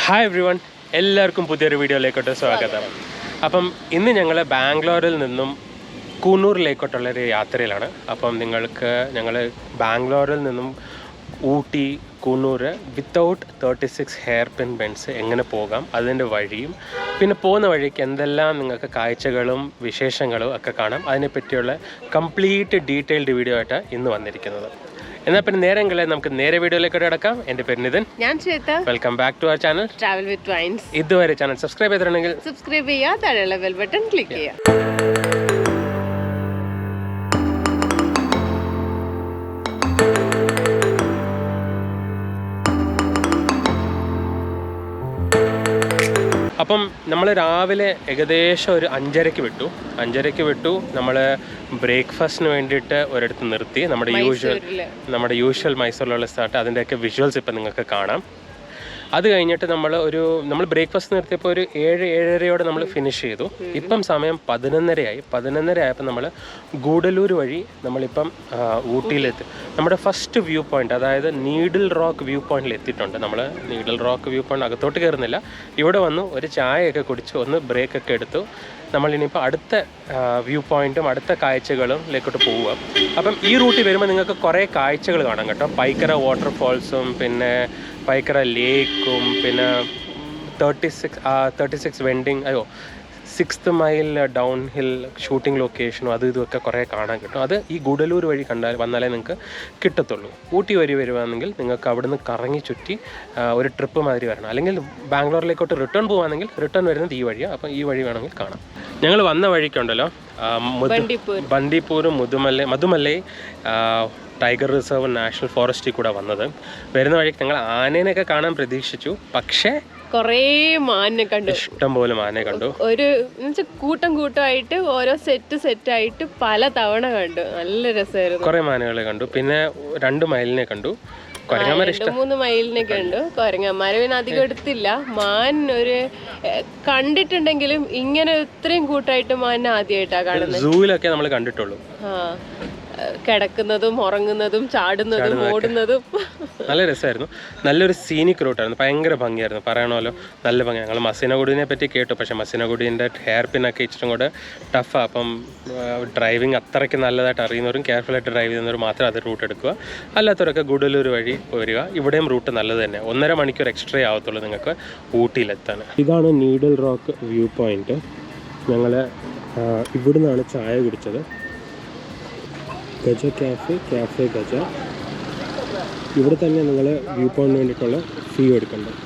Hi everyone, എല്ലാവർക്കും പുതിയൊരു വീഡിയോയിലേക്കോട്ട് സ്വാഗതം. അപ്പം ഇന്ന് ഞങ്ങൾ ബാംഗ്ലൂരിൽ നിന്നും കൂന്നൂരിലേക്കോട്ടുള്ളൊരു യാത്രയിലാണ്. അപ്പം ഞങ്ങൾ ബാംഗ്ലൂരിൽ നിന്നും Ooty Coonoor without 36 hair pin ബെൻഡ്സ് എങ്ങനെ പോകാം, അതിൻ്റെ വഴിയും പിന്നെ പോകുന്ന വഴിക്ക് എന്തെല്ലാം നിങ്ങൾക്ക് കാഴ്ചകളും വിശേഷങ്ങളും ഒക്കെ കാണാം, അതിനെപ്പറ്റിയുള്ള കംപ്ലീറ്റ് ഡീറ്റെയിൽഡ് വീഡിയോ ആയിട്ട് ഇന്ന് വന്നിരിക്കുന്നത്. എന്നാൽ പിന്നെ നേരെങ്കിലേ നമുക്ക് നേരെ വീഡിയോയിലേക്ക് കിടക്കാം. എൻ്റെ പേര് നിതിൻ, ഞാൻ Shweta. Welcome back to our channel travel with vines. ഇതുവരെ ചാനൽ സബ്സ്ക്രൈബ് ചെയ്തിട്ടുണ്ടെങ്കിൽ സബ്സ്ക്രൈബ് ചെയ്യുക, താഴെയുള്ള ബെൽ ബട്ടൺ ക്ലിക്ക് ചെയ്യുക. അപ്പം നമ്മൾ രാവിലെ ഏകദേശം ഒരു 5:30 വിട്ടു. നമ്മൾ ബ്രേക്ക്ഫാസ്റ്റിന് വേണ്ടിയിട്ട് ഒരിടത്ത് നിർത്തി. നമ്മുടെ യൂഷ്വൽ മൈസൂരിലുള്ള സ്ഥലത്ത് അതിൻ്റെയൊക്കെ വിഷ്വൽസ് ഇപ്പം നിങ്ങൾക്ക് കാണാം. അത് കഴിഞ്ഞിട്ട് നമ്മൾ ബ്രേക്ക്ഫാസ്റ്റ് നിർത്തിയപ്പോൾ ഒരു 7-7:30 നമ്മൾ ഫിനിഷ് ചെയ്തു. ഇപ്പം സമയം 11:30 ആയപ്പോൾ നമ്മൾ ഗൂഡല്ലൂർ വഴി നമ്മളിപ്പം ഊട്ടിയിലെത്തി. നമ്മുടെ ഫസ്റ്റ് വ്യൂ പോയിന്റ്, അതായത് നീഡിൽ റോക്ക് വ്യൂ പോയിന്റിൽ എത്തിയിട്ടുണ്ട്. നമ്മൾ നീഡിൽ റോക്ക് വ്യൂ പോയിന്റ് അകത്തോട്ട് കയറുന്നില്ല, ഇവിടെ വന്നു ഒരു ചായയൊക്കെ കുടിച്ച് ഒന്ന് ബ്രേക്കൊക്കെ എടുത്തു. നമ്മളിനിയിപ്പോൾ അടുത്ത വ്യൂ പോയിന്റും അടുത്ത കാഴ്ചകളിലേക്കോട്ട് പോവുക. അപ്പം ഈ റൂട്ടിൽ വരുമ്പോൾ നിങ്ങൾക്ക് കുറേ കാഴ്ചകൾ കാണാം കേട്ടോ. പൈക്കര വാട്ടർഫോൾസും പിന്നെ പൈക്കര ലേക്കും പിന്നെ 36 vending 6th mile down hill shooting ലൊക്കേഷനും ഇതൊക്കെ കുറേ കാണാൻ കിട്ടും. അത് ഈ ഗൂഡല്ലൂർ വഴി വന്നാലേ നിങ്ങൾക്ക് കിട്ടത്തുള്ളൂ. ഊട്ടി വഴി വരുവാണെങ്കിൽ നിങ്ങൾക്ക് അവിടുന്ന് കറങ്ങി ചുറ്റി ഒരു ട്രിപ്പ് മാതിരി വരണം. അല്ലെങ്കിൽ ബാംഗ്ലൂരിലേക്കോട്ട് റിട്ടേൺ പോവുകയാണെങ്കിൽ റിട്ടേൺ വരുന്നത് ഈ വഴിയാണ്. അപ്പം ഈ വഴി വേണമെങ്കിൽ കാണാം. ഞങ്ങൾ വന്ന വഴിക്കുണ്ടല്ലോ ബന്ദിപ്പൂരും മധുമല്ലൈ ടൈഗർ റിസർവ് നാഷണൽ ഫോറസ്റ്റിൽ കൂടെ വന്നത്. വരുന്ന വഴിക്ക് ഞങ്ങൾ ആനേനെയൊക്കെ കാണാൻ പ്രതീക്ഷിച്ചു, പക്ഷേ കുറേ മാനിനെ കണ്ടു. ഇഷ്ടംപോലെ മാനെ കണ്ടു. ഒരു കൂട്ടമായിട്ട് ഓരോ സെറ്റായിട്ട് പല തവണ കണ്ടു. നല്ല രസമായിരുന്നു. കുറെ മാനുകളെ കണ്ടു. പിന്നെ 2 മയിലിനെ കണ്ടു. 2-3 മയിലിനെ കണ്ടു. കൊരങ്ങന്മാരെ പിന്നെ അധികം എടുത്തില്ല. മാൻ ഒരു കണ്ടിട്ടുണ്ടെങ്കിലും ഇങ്ങനെ ഇത്രയും കൂട്ടായിട്ട് മാനിനെ ആദ്യമായിട്ടാണ് കാണുന്നത്. സൂവിലൊക്കെ നമ്മൾ കണ്ടിട്ടുള്ളൂ. കിടക്കുന്നതും ഉറങ്ങുന്നതും ചാടുന്നതും ഓടുന്നതും നല്ല രസമായിരുന്നു. നല്ലൊരു സീനിക് റൂട്ടായിരുന്നു. ഭയങ്കര ഭംഗിയായിരുന്നു, പറയണമല്ലോ. നല്ല ഭംഗി. ഞങ്ങൾ മസീനഗുഡിനെ പറ്റി കേട്ടു, പക്ഷേ മസീനഗുഡിൻ്റെ ഹെയർ പിന്നൊക്കെ ഇച്ചിട്ടും കൂടെ ടഫാണ്. അപ്പം ഡ്രൈവിംഗ് അത്രയ്ക്ക് നല്ലതായിട്ട് അറിയുന്നവരും കെയർഫുള്ളായിട്ട് ഡ്രൈവ് ചെയ്യുന്നവരും മാത്രം അത് റൂട്ട് എടുക്കുക. അല്ലാത്തവരൊക്കെ ഗൂഡല്ലൂർ വഴി വരിക. ഇവിടെയും റൂട്ട് നല്ലത് തന്നെ. 1.5 മണിക്കൂർ എക്സ്ട്രാ ആവത്തുള്ളൂ നിങ്ങൾക്ക് ഊട്ടിയിലെത്താൻ. ഇതാണ് നീഡിൽ റോക്ക് വ്യൂ പോയിന്റ്. ഞങ്ങൾ ഇവിടുന്നാണ് ചായ കുടിച്ചത്. ഗജ ക്യാഫെ ഗജ. ഇവിടെ തന്നെ നിങ്ങൾ വ്യൂ പോയിന്റിന് വേണ്ടിയിട്ടുള്ള ഫീ എടുക്കേണ്ടത്.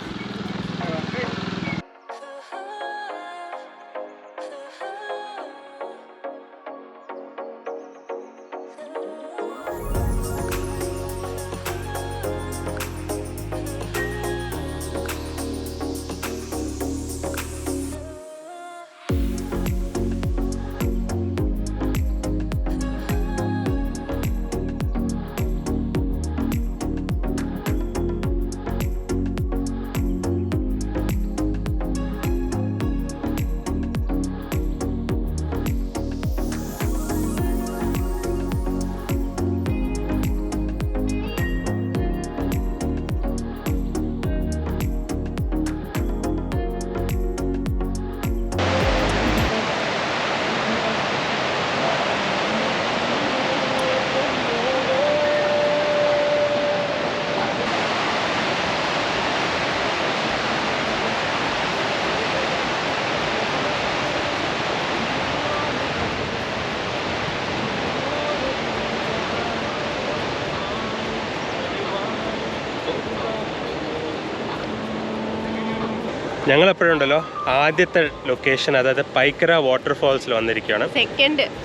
ഞങ്ങളെപ്പോഴുണ്ടല്ലോ ആദ്യത്തെ ലൊക്കേഷൻ, അതായത് പൈക്കര വാട്ടർഫോൾസിൽ വന്നിരിക്കുകയാണ്.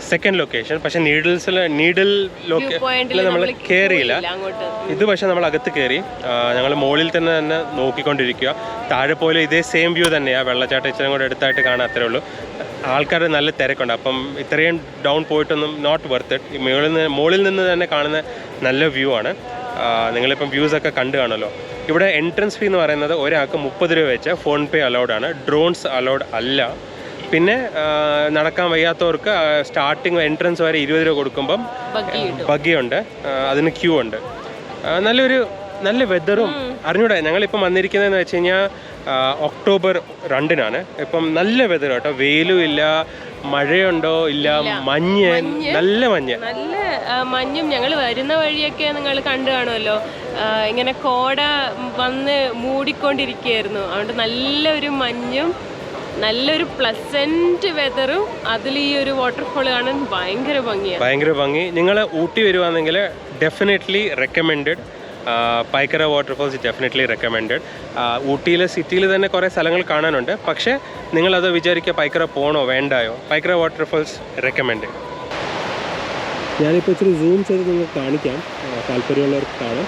Second location. പക്ഷെ നീഡിൽ നമ്മൾ കയറിയില്ല. ഇത് പക്ഷെ നമ്മൾ അകത്ത് കയറി. ഞങ്ങൾ മുകളിൽ തന്നെ നോക്കിക്കൊണ്ടിരിക്കുക. താഴെ പോലും ഇതേ സെയിം വ്യൂ തന്നെയാണ്. വെള്ളച്ചാട്ടം ഇച്ചിരി കൂടെ അടുത്തായിട്ട് കാണാൻ അത്രേ ഉള്ളൂ. ആൾക്കാർ നല്ല തിരക്കുണ്ട്. അപ്പം ഇത്രയും ഡൗൺ പോയിട്ടൊന്നും നോട്ട് വർത്ത് ഇറ്റ്. മുകളിൽ നിന്ന് തന്നെ കാണുന്ന നല്ല വ്യൂ ആണ്. നിങ്ങളിപ്പം വ്യൂസൊക്കെ കണ്ടു കാണുമല്ലോ. ഇവിടെ എൻട്രൻസ് ഫീ എന്ന് പറയുന്നത് ഒരാൾക്ക് 30 രൂപ വെച്ച്. ഫോൺ പേ അലൗഡ് ആണ്. ഡ്രോൺസ് അലൗഡ് അല്ല. പിന്നെ നടക്കാൻ വയ്യാത്തവർക്ക് സ്റ്റാർട്ടിങ് എൻട്രൻസ് വരെ 20 രൂപ കൊടുക്കുമ്പം ബഗ്ഗിയുണ്ട്, അതിന് ക്യൂ ഉണ്ട്. നല്ല വെതറും അറിഞ്ഞൂടെ. ഞങ്ങളിപ്പം വന്നിരിക്കുന്നതെന്ന് വെച്ച് കഴിഞ്ഞാൽ ഒക്ടോബർ 2-നാണ്. ഇപ്പം നല്ല വെതർ കേട്ടോ, വെയിലും ഇല്ല, മഴയുണ്ടോ ഇല്ല, മഞ്ഞ്, നല്ല മഞ്ഞ്, നല്ല മഞ്ഞും. ഞങ്ങൾ വരുന്ന വഴിയൊക്കെ നിങ്ങൾ കണ്ടു കാണുമല്ലോ, ഇങ്ങനെ കോട വന്ന് മൂടിക്കൊണ്ടിരിക്കുകയായിരുന്നു. അതുകൊണ്ട് നല്ലൊരു മഞ്ഞും നല്ലൊരു പ്ലസന്റ് വെതറും, അതിൽ ഈ ഒരു വാട്ടർഫോൾ കാണാൻ ഭയങ്കര ഭംഗി. നിങ്ങൾ ഊട്ടി വരുവാണെങ്കിൽ definitely recommended. Pykara waterfalls definitely recommended. ഊട്ടിയിൽ സിറ്റിയിൽ തന്നെ കുറേ സ്ഥലങ്ങൾ കാണാനുണ്ട്, പക്ഷേ നിങ്ങളത് വിചാരിക്കുക പൈക്കര പോകണോ വേണ്ടായോ, പൈക്കര വാട്ടർഫോൾസ് റെക്കമെൻഡ്. ഞാനിപ്പോൾ ഇച്ചിരി സൂം ചെയ്ത് നിങ്ങൾക്ക് കാണിക്കാം, താല്പര്യമുള്ളവർക്ക് കാണാം.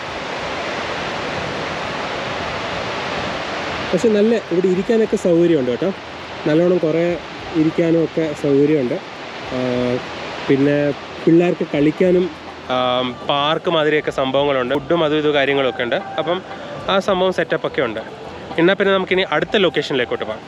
പക്ഷെ നല്ല ഇവിടെ ഇരിക്കാനൊക്കെ സൗകര്യമുണ്ട് കേട്ടോ, നല്ലോണം കുറേ ഇരിക്കാനും ഒക്കെ സൗകര്യമുണ്ട്. പിന്നെ പിള്ളേർക്ക് കളിക്കാനും പാർക്ക് മാതിരിയൊക്കെ സംഭവങ്ങളുണ്ട്, ഫുഡും അതും ഇതും കാര്യങ്ങളൊക്കെ ഉണ്ട്. അപ്പം ആ സംഭവം സെറ്റപ്പൊക്കെ ഉണ്ട്. എന്നാൽ പിന്നെ നമുക്കിനി അടുത്ത ലൊക്കേഷനിലേക്കോട്ട് പോകാം.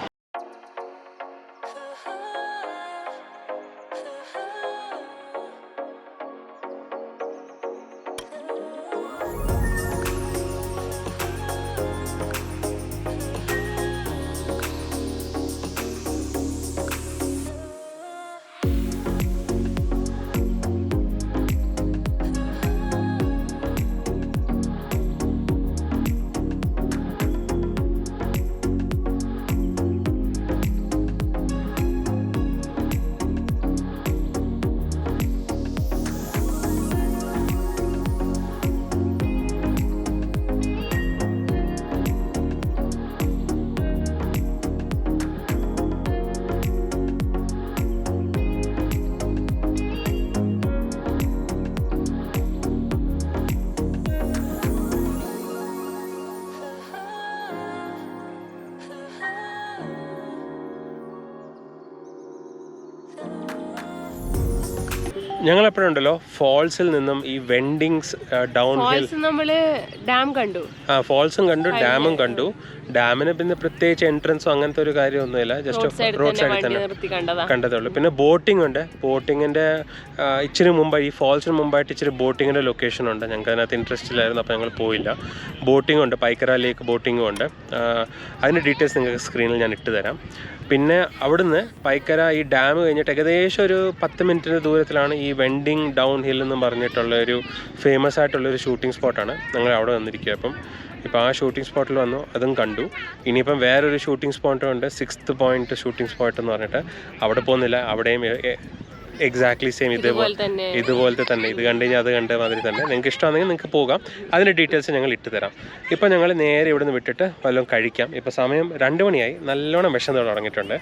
ഞങ്ങളെപ്പോഴുണ്ടല്ലോ ഫോൾസിൽ നിന്നും ഈ വെൻഡിങ്സ് ഡൗൺ ഹിൽ, നമ്മള് ഡാം കണ്ടു, ഫോൾസും കണ്ടു, ഡാമും കണ്ടു. ഡാമിന് പിന്നെ പ്രത്യേകിച്ച് എൻട്രൻസോ അങ്ങനത്തെ ഒരു കാര്യമൊന്നുമില്ല, ജസ്റ്റ് റോഡ് സൈഡിൽ തന്നെ കണ്ടതുള്ളൂ. പിന്നെ ബോട്ടിംഗ് ഉണ്ട്. ബോട്ടിങ്ങിൻ്റെ ഇച്ചിരി മുമ്പ്, ഈ ഫോൾസിന് മുമ്പായിട്ട് ഇച്ചിരി ബോട്ടിങ്ങിൻ്റെ ലൊക്കേഷൻ ഉണ്ട്. ഞങ്ങൾക്ക് അതിനകത്ത് ഇൻട്രസ്റ്റ് ഇല്ലായിരുന്നു, അപ്പോൾ ഞങ്ങൾ പോയില്ല. ബോട്ടിംഗ് ഉണ്ട്, പൈക്കര ലേക്ക് ബോട്ടിങ്ങും ഉണ്ട്. അതിൻ്റെ ഡീറ്റെയിൽസ് നിങ്ങൾക്ക് സ്ക്രീനിൽ ഞാൻ ഇട്ട് തരാം. പിന്നെ അവിടുന്ന് പൈക്കര ഈ ഡാം കഴിഞ്ഞിട്ട് ഏകദേശം ഒരു 10 മിനിറ്റിൻ്റെ ദൂരത്തിലാണ് ഈ വെൻഡിങ് ഡൗൺ ഹിൽ എന്നും പറഞ്ഞിട്ടുള്ള ഒരു ഫേമസ് ആയിട്ടുള്ളൊരു ഷൂട്ടിംഗ് സ്പോട്ടാണ്. ഞങ്ങൾ അവിടെ വന്നിരിക്കുക. ഇപ്പോൾ ആ ഷൂട്ടിംഗ് സ്പോട്ടിൽ വന്നു, അതും കണ്ടു. ഇനിയിപ്പം വേറൊരു ഷൂട്ടിംഗ് സ്പോട്ടും ഉണ്ട്, 6th പോയിന്റ് ഷൂട്ടിംഗ് സ്പോട്ട് എന്ന് പറഞ്ഞിട്ട്. അവിടെ പോകുന്നില്ല, അവിടെയും എക്സാക്ട്ലി സെയിം ഇതുപോലത്തെ തന്നെ, ഇത് കണ്ടു കഴിഞ്ഞാൽ അത് കണ്ട മാതിരി തന്നെ. നിങ്ങൾക്ക് ഇഷ്ടമാണെങ്കിൽ നിങ്ങൾക്ക് പോകാം, അതിൻ്റെ ഡീറ്റെയിൽസ് ഞങ്ങൾ ഇട്ട് തരാം. ഇപ്പം ഞങ്ങൾ നേരെ ഇവിടെ നിന്ന് വിട്ടിട്ട് വല്ലതും കഴിക്കാം. ഇപ്പോൾ സമയം 2 മണിയായി, നല്ലോണം വിശന്ന് തുടങ്ങിയിട്ടുണ്ട്.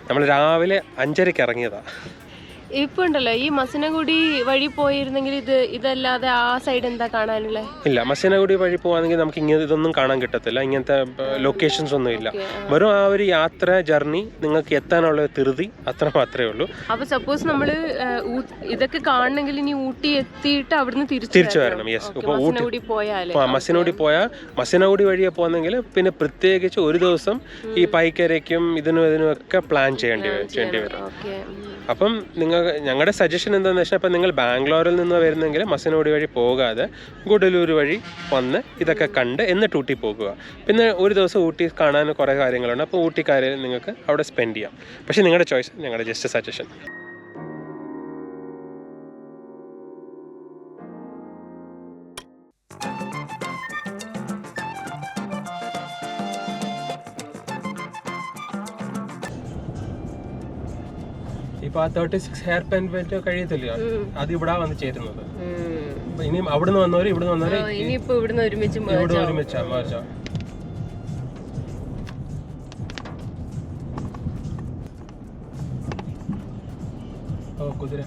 നമ്മൾ രാവിലെ 5:30 ഇറങ്ങിയതാണ്. ഇപ്പൊ ഉണ്ടല്ലോ ഈ മസനഗുഡി വഴി പോയിരുന്നെങ്കിൽ ഇതല്ലാതെ ആ സൈഡ് എന്താ കാണാനുള്ളത്? ഇല്ല, മസനഗുഡി വഴി പോവാണെങ്കിൽ നമുക്ക് ഇതൊന്നും കാണാൻ കിട്ടത്തില്ല, ഇങ്ങനത്തെ ലൊക്കേഷൻസ് ഒന്നും ഇല്ല. വെറും ആ ഒരു യാത്ര ജർണി നിങ്ങൾക്ക് എത്താനുള്ള ധൃതി അത്ര മാത്രമേ ഉള്ളൂ. അപ്പൊ സപ്പോസ് നമ്മള് ഇതൊക്കെ കാണണമെങ്കിൽ ഇനി ഊട്ടി എത്തിയിട്ട് അവിടുന്ന് തിരിച്ചു വരണം. യെസ്, ഇപ്പൊ മസനഗുഡി പോയാൽ മസനഗുഡി വഴിയെ പോകുന്നെങ്കിൽ പിന്നെ പ്രത്യേകിച്ച് ഒരു ദിവസം ഈ പൈക്കരയ്ക്കും ഇതിനും ഒക്കെ പ്ലാൻ ചെയ്യേണ്ടി വരും. അപ്പം ഞങ്ങളുടെ സജഷൻ എന്താണെന്ന് വെച്ചാൽ, ഇപ്പം നിങ്ങൾ ബാംഗ്ലൂരിൽ നിന്ന് വരുന്നെങ്കിൽ മസനഗുഡി വഴി പോകാതെ ഗുഡലൂർ വഴി വന്ന് ഇതൊക്കെ കണ്ട് എന്നിട്ട് ഊട്ടി പോകുക. പിന്നെ ഒരു ദിവസം ഊട്ടി കാണാൻ കുറേ കാര്യങ്ങളുണ്ട്, അപ്പോൾ ഊട്ടിക്കാരിൽ നിങ്ങൾക്ക് അവിടെ സ്പെൻഡ് ചെയ്യാം. പക്ഷേ നിങ്ങളുടെ ചോയ്സ്, ഞങ്ങളുടെ ജസ്റ്റ് സജഷൻ. ഇപ്പൊ ആ 36 ഹെയർ പെൻവെന്റ് കഴിയത്തില്ല, അത് ഇവിടെ വന്ന് ചേരുന്നത്. ഇനി അവിടുന്ന് വന്നവര് ഇവിടുന്ന് വന്നവര് ഇവിടെ ഒരുമിച്ചാ. ഓ കുതിര.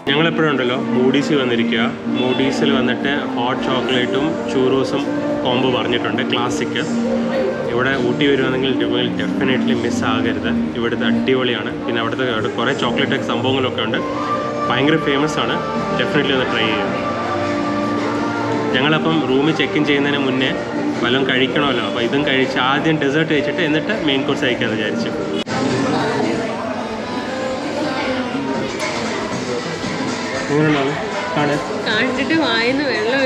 ഞങ്ങളെപ്പോഴും ഉണ്ടല്ലോ മൂഡീസിൽ വന്നിരിക്കുക. മൂഡീസിൽ വന്നിട്ട് ഹോട്ട് ചോക്ലേറ്റും ചൂറോസും കോംബോ പറഞ്ഞിട്ടുണ്ട്, ക്ലാസിക്. ഇവിടെ ഊട്ടി വരുവാണെങ്കിൽ ഡെഫിനറ്റ്ലി മിസ്സാകരുത്. ഇവിടുത്തെ അടിപൊളിയാണ്. പിന്നെ അവിടെ കുറേ ചോക്ലേറ്റ് സംഭവങ്ങളൊക്കെ ഉണ്ട്, ഭയങ്കര ഫേമസ് ആണ്. ഡെഫിനറ്റ്ലി ഒന്ന് ട്രൈ ചെയ്യുക. ഞങ്ങളപ്പം റൂമിൽ ചെക്ക് ഇൻ ചെയ്യുന്നതിന് മുന്നേ വല്ലതും കഴിക്കണമല്ലോ, അപ്പോൾ ഇതും കഴിച്ച് ആദ്യം ഡെസേർട്ട് കഴിച്ചിട്ട് എന്നിട്ട് മെയിൻ കോഴ്സ് കഴിക്കാമെന്ന് വിചാരിച്ചു. കണ്ടിട്ട് വായിന്ന് വെള്ളം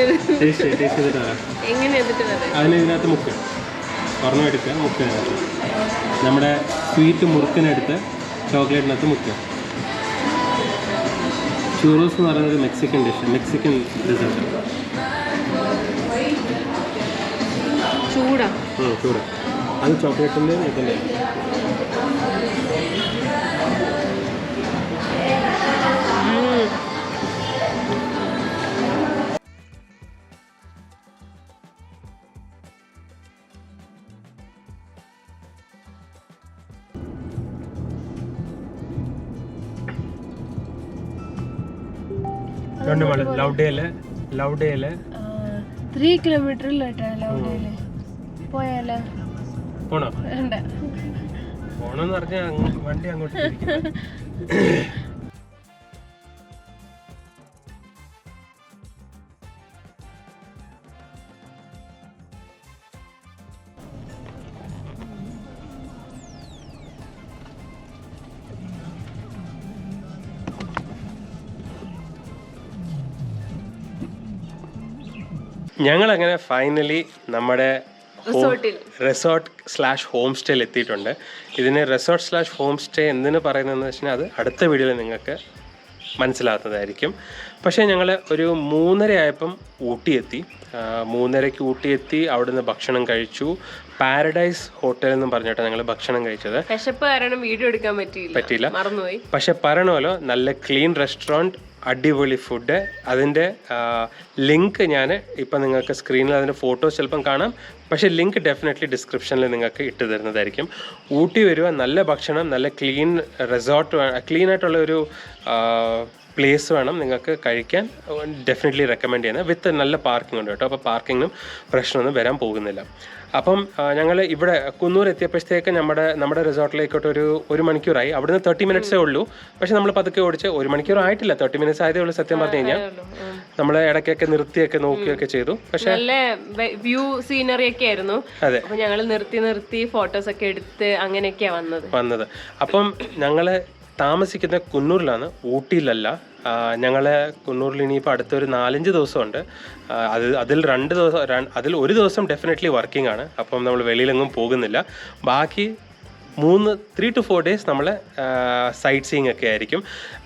അതിന് ഇതിനകത്ത് മുക്ക് പറഞ്ഞു എടുക്കുക, മുക്ക് നമ്മുടെ സ്വീറ്റ് മുറുക്കിനെടുത്ത് ചോക്ലേറ്റിനകത്ത് മുക്കുക. ചൂറോസ് എന്ന് പറയുന്നത് മെക്സിക്കൻ ഡിഷ്, മെക്സിക്കൻ ഡെസേർട്ട്. ചൂടാ അത് ചോക്ലേറ്റിൻ്റെ ഇതിൻ്റെ ലൗഡേല് 3 കിലോമീറ്ററിൽ പോയാലോ? പോണെന്ന് പറഞ്ഞാൽ വണ്ടി അങ്ങോട്ട് ഞങ്ങളങ്ങനെ ഫൈനലി നമ്മുടെ റിസോർട്ട്/ഹോം സ്റ്റേയിൽ എത്തിയിട്ടുണ്ട്. ഇതിന് റിസോർട്ട്/ഹോം സ്റ്റേ എന്തിനു പറയുന്നതെന്ന് വെച്ചാൽ അത് അടുത്ത വീഡിയോയിൽ നിങ്ങൾക്ക് മനസ്സിലാകുന്നതായിരിക്കും. പക്ഷേ ഞങ്ങൾ ഒരു 3:30 ആയപ്പം ഊട്ടി എത്തി. 3:30 ഊട്ടി എത്തി. അവിടുന്ന് ഭക്ഷണം കഴിച്ചു. പാരഡൈസ് ഹോട്ടൽ എന്ന് പറഞ്ഞിട്ട് ഞങ്ങൾ ഭക്ഷണം കഴിച്ചത്. വീഡിയോ എടുക്കാൻ പറ്റിയില്ല, മറന്നുപോയി. പക്ഷെ പറയണമല്ലോ, നല്ല ക്ലീൻ റെസ്റ്റോറൻറ്റ്, അടിപൊളി ഫുഡ്. അതിൻ്റെ ലിങ്ക് ഞാൻ ഇപ്പം നിങ്ങൾക്ക് സ്ക്രീനിൽ അതിൻ്റെ ഫോട്ടോസ് ചിലപ്പം കാണാം, പക്ഷേ ലിങ്ക് ഡെഫിനറ്റ്ലി ഡിസ്ക്രിപ്ഷനിൽ നിങ്ങൾക്ക് ഇട്ട് തരുന്നതായിരിക്കും. ഊട്ടി വരിക, നല്ല ഭക്ഷണം, നല്ല ക്ലീൻ റിസോർട്ട്, ക്ലീൻ ആയിട്ടുള്ള ഒരു പ്ലേസ് വേണം നിങ്ങൾക്ക് കഴിക്കാൻ. ഡെഫിനറ്റ്ലി റെക്കമെൻഡ് ചെയ്യുന്നത്. വിത്ത് നല്ല പാർക്കിംഗ് ഉണ്ട് കേട്ടോ, അപ്പോൾ പാർക്കിങ്ങിനും പ്രശ്നമൊന്നും വരാൻ പോകുന്നില്ല. അപ്പം ഞങ്ങൾ ഇവിടെ കുന്നൂർ എത്തിയപ്പോഴത്തേക്ക് നമ്മുടെ റിസോർട്ടിലേക്കോട്ട് ഒരു മണിക്കൂറായി. അവിടുന്ന് 30 മിനിറ്റ്സേ ഉള്ളൂ. പക്ഷെ നമ്മൾ പതുക്കെ ഓടിച്ച് 1 മണിക്കൂർ ആയിട്ടില്ല, 30 മിനിറ്റ്സ് ആയതേ ഉള്ളൂ. സത്യം പറഞ്ഞു കഴിഞ്ഞാൽ നമ്മൾ ഇടയ്ക്കൊക്കെ നിർത്തിയൊക്കെ നോക്കിയൊക്കെ ചെയ്തു. പക്ഷെ നല്ല വ്യൂ സീനറി ഒക്കെ ആയിരുന്നു. അതെ, അപ്പൊ ഞങ്ങൾ നിർത്തി ഫോട്ടോസ് ഒക്കെ എടുത്ത് അങ്ങനെയൊക്കെയാ വന്നത്. അപ്പം ഞങ്ങൾ താമസിക്കുന്ന കുന്നൂരിലാണ്, ഊട്ടിയിലല്ല. ഞങ്ങൾ കുന്നൂരിൽ ഇനിയിപ്പോൾ അടുത്തൊരു 4-5 ദിവസമുണ്ട്. അതിൽ ഒരു ദിവസം ഡെഫിനറ്റ്ലി വർക്കിംഗ് ആണ്. അപ്പം നമ്മൾ വെളിയിലെങ്ങും പോകുന്നില്ല. ബാക്കി 3 to 4 ഡേയ്സ് നമ്മൾ സൈറ്റ് സീയിങ് ഒക്കെ ആയിരിക്കും.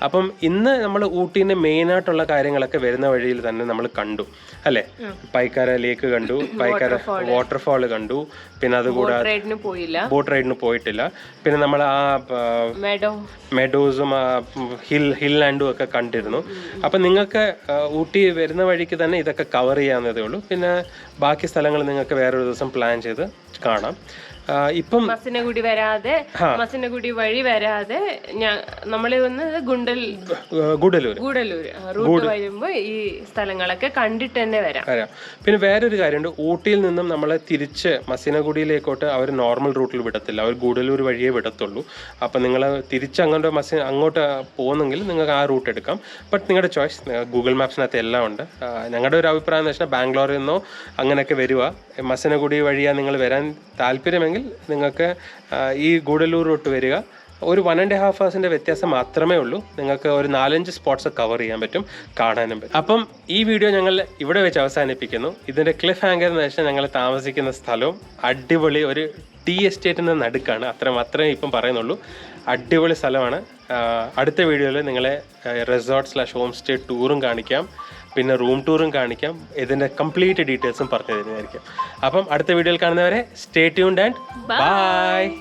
അപ്പം ഇന്ന് നമ്മൾ ഊട്ടീൻ്റെ മെയിനായിട്ടുള്ള കാര്യങ്ങളൊക്കെ വരുന്ന വഴിയിൽ തന്നെ നമ്മൾ കണ്ടു അല്ലേ. പൈക്കാര ലേക്ക് കണ്ടു, പൈക്കാര വാട്ടർഫാൾ കണ്ടു. പിന്നെ അതുകൂടാതെ ബോട്ട് റൈഡിന് പോയിട്ടില്ല. പിന്നെ നമ്മൾ ആ മെഡോസും ഹിൽ ലാൻഡും ഒക്കെ കണ്ടിരുന്നു. അപ്പം നിങ്ങൾക്ക് ഊട്ടി വരുന്ന വഴിക്ക് തന്നെ ഇതൊക്കെ കവർ ചെയ്യാവുന്നതേ ഉള്ളൂ. പിന്നെ ബാക്കി സ്ഥലങ്ങൾ നിങ്ങൾക്ക് വേറൊരു ദിവസം പ്ലാൻ ചെയ്ത് കാണാം. ഇപ്പം മസിനഗുഡി വഴി വരാതെ നമ്മള് വന്നത് ഗുഡലൂർ റൂട്ട് വരുമ്പോ ഈ സ്ഥലങ്ങളൊക്കെ കണ്ടിട്ട് തന്നെ വരാം. പിന്നെ വേറൊരു കാര്യമുണ്ട്, ഊട്ടിയിൽ നിന്നും നമ്മളെ തിരിച്ച് മസിനഗുഡിയിലേക്കോട്ട് അവർ നോർമൽ റൂട്ടിൽ വിടത്തില്ല, അവർ ഗുഡലൂർ വഴിയേ വിടത്തുള്ളൂ. അപ്പം നിങ്ങൾ തിരിച്ച് അങ്ങോട്ട് പോകുന്നെങ്കിൽ നിങ്ങൾക്ക് ആ റൂട്ട് എടുക്കാം. ബട്ട് നിങ്ങളുടെ ചോയ്സ്, ഗൂഗിൾ മാപ്സിനകത്ത് എല്ലാം ഉണ്ട്. ഞങ്ങളുടെ ഒരു അഭിപ്രായം എന്ന് വെച്ചാൽ ബാംഗ്ലൂരിൽ നിന്നോ അങ്ങനെയൊക്കെ വരിക, മസിനഗുഡി വഴിയാണ് നിങ്ങൾ വരാൻ താല്പര്യമെങ്കിൽ നിങ്ങൾക്ക് ഈ ഗൂഡലൂർ റൂട്ട് വരിക. ഒരു 1.5 hours വ്യത്യാസം മാത്രമേ ഉള്ളൂ. നിങ്ങൾക്ക് ഒരു 4-5 സ്പോട്ട്സ് കവർ ചെയ്യാൻ പറ്റും, കാണാനും പറ്റും. അപ്പം ഈ വീഡിയോ ഞങ്ങൾ ഇവിടെ വെച്ച് അവസാനിപ്പിക്കുന്നു. ഇതിൻ്റെ ക്ലിഫ് ഹാങ്കർ എന്ന് വെച്ചാൽ ഞങ്ങൾ താമസിക്കുന്ന സ്ഥലവും അടിപൊളി ഒരു ടീ എസ്റ്റേറ്റിൻ്റെ നടുക്കാണ്. അത്രയും ഇപ്പം പറയുന്നുള്ളൂ. അടിപൊളി സ്ഥലമാണ്. അടുത്ത വീഡിയോയിൽ നിങ്ങളെ റിസോർട്ട്/ഹോം സ്റ്റേ ടൂറും കാണിക്കാം, പിന്നെ റൂം ടൂറും കാണിക്കാം. ഇതിൻ്റെ കംപ്ലീറ്റ് ഡീറ്റെയിൽസും പറഞ്ഞു തരുന്നതായിരിക്കും. അപ്പം അടുത്ത വീഡിയോയിൽ കാണുന്നവരെ സ്റ്റേ ട്യൂൺഡ് ആൻഡ് ബൈ.